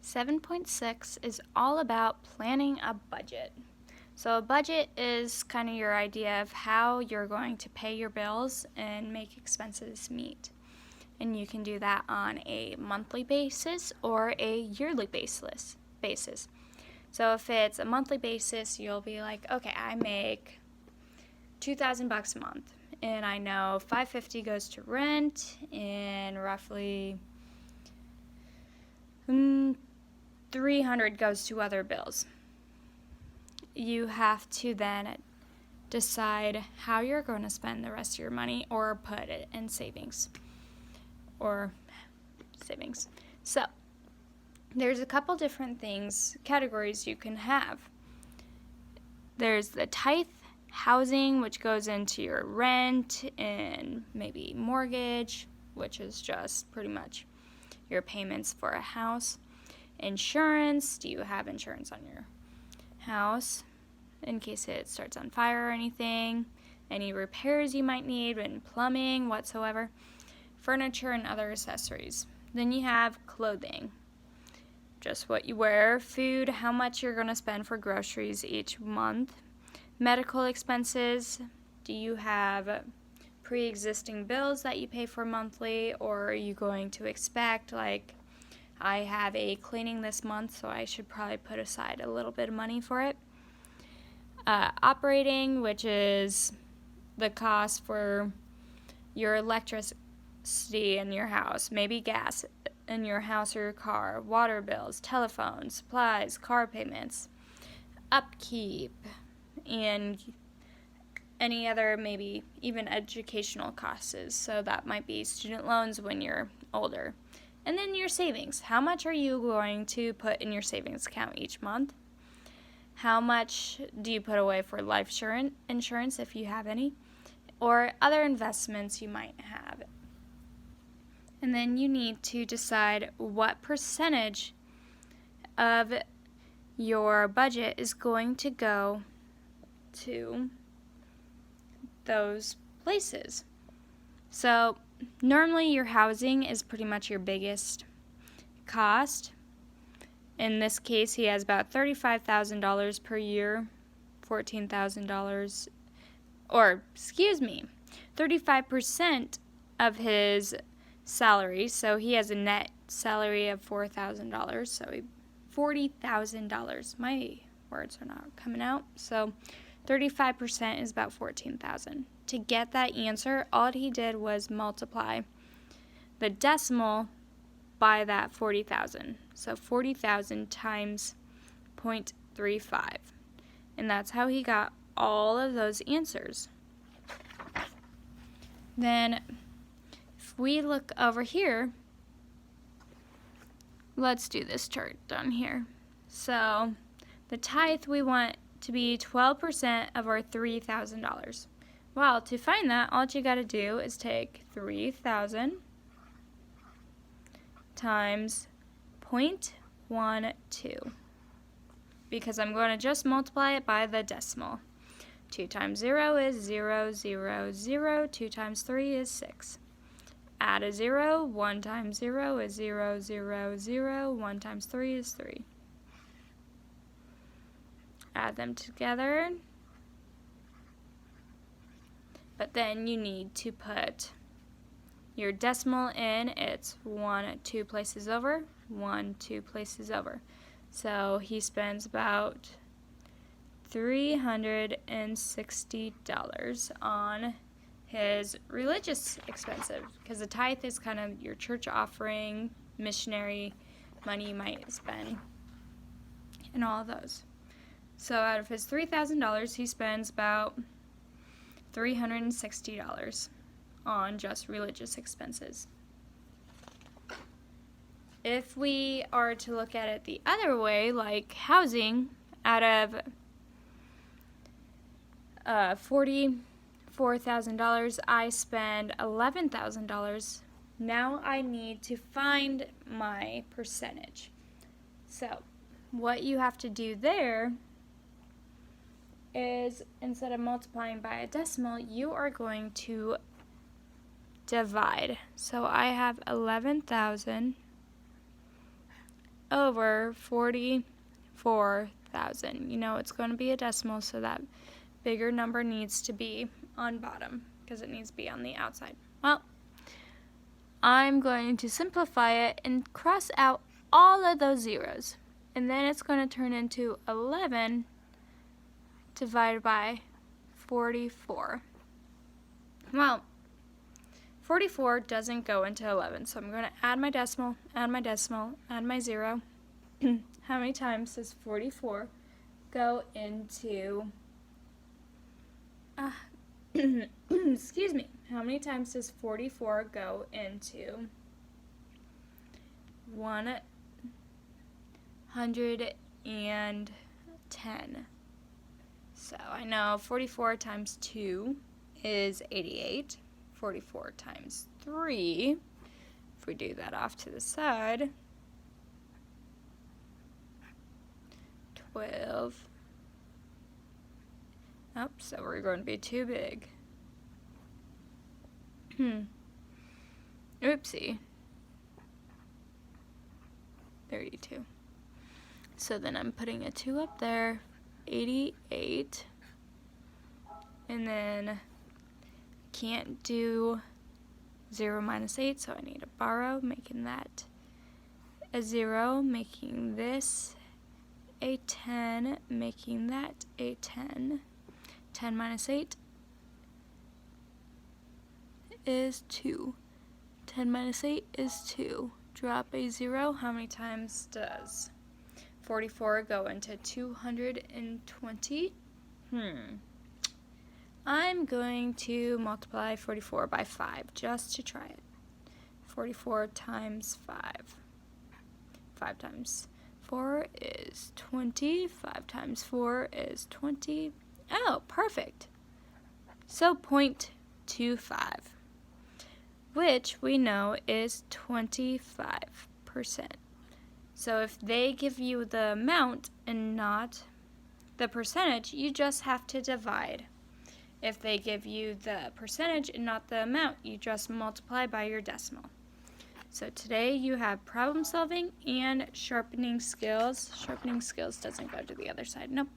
7.6 is all about planning a budget. So, a budget is kind of your idea of how you're going to pay your bills and make expenses meet. And you can do that on a monthly basis or a yearly basis. So, if it's a monthly basis, you'll be like, okay, I make $2,000 a month, and I know $550 goes to rent and roughly $300 goes to other bills. You have to then decide how you're going to spend the rest of your money or put it in savings. So, there's a couple different categories you can have. There's the tithe housing, which goes into your rent and maybe mortgage, which is just pretty much your payments for a house. Insurance, do you have insurance on your house in case it starts on fire or anything? Any repairs you might need in plumbing, whatsoever. Furniture and other accessories. Then you have clothing, just what you wear. Food, how much you're going to spend for groceries each month. Medical expenses, do you have pre-existing bills that you pay for monthly, or are you going to expect, like, I have a cleaning this month, so I should probably put aside a little bit of money for it. Operating, which is the cost for your electricity in your house, maybe gas in your house or your car, water bills, telephone, supplies, car payments, upkeep, and any other maybe even educational costs. So that might be student loans when you're older. And then your savings. How much are you going to put in your savings account each month? How much do you put away for life insurance if you have any? Or other investments you might have. And then you need to decide what percentage of your budget is going to go to those places. So normally your housing is pretty much your biggest cost. In this case, he has about $35,000 per year, $14,000, or 35% of his salary. So he has a net salary of $4,000, so $40,000. My words are not coming out. So 35% is about $14,000. To get that answer, all he did was multiply the decimal by that 40,000. So 40,000 times 0.35. And that's how he got all of those answers. Then, if we look over here, let's do this chart down here. So, the tithe we want to be 12% of our $3,000. Well, to find that, all you got to do is take 3,000 times 0.12, because I'm going to just multiply it by the decimal. 2 times 0 is 0, 0, 0. 2 times 3 is 6. Add a 0. 1 times 0 is 0, 0, 0. 1 times 3 is 3. Add them together. But then you need to put your decimal in. It's 1 2 places over, 1 2 places over. So he spends about $360 on his religious expenses, because the tithe is kind of your church offering, missionary money you might spend, and all of those. So out of his $3,000, he spends about $360 on just religious expenses. If we are to look at it the other way, like housing, out of $44,000, I spend $11,000. Now I need to find my percentage. So what you have to do there is, instead of multiplying by a decimal, you are going to divide. So I have 11,000 over 44,000. You know it's going to be a decimal, so that bigger number needs to be on bottom because it needs to be on the outside. Well, I'm going to simplify it and cross out all of those zeros. And then it's going to turn into 11 divided by 44. Well, 44 doesn't go into 11, so I'm going to add my decimal, add my decimal, add my 0. How many times does 44 go into, excuse me, how many times does 44 go into 110? So I know 44 times 2 is 88. 44 times 3, if we do that off to the side, 12. Oh, so we're going to be too big. Oopsie. 32. So then I'm putting a 2 up there, 88, and then can't do 0 minus 8, so I need to borrow, making that a 0, making this a 10, making that a 10. 10 minus 8 is 2. 10 minus 8 is 2. Drop a 0. How many times does 44 go into 220? I'm going to multiply 44 by 5 just to try it. 44 times 5. 5 times 4 is 20. 5 times 4 is 20. Oh, perfect. So 0.25, which we know is 25%. So if they give you the amount and not the percentage, you just have to divide. If they give you the percentage and not the amount, you just multiply by your decimal. So today you have problem solving and sharpening skills. Sharpening skills doesn't go to the other side. Nope.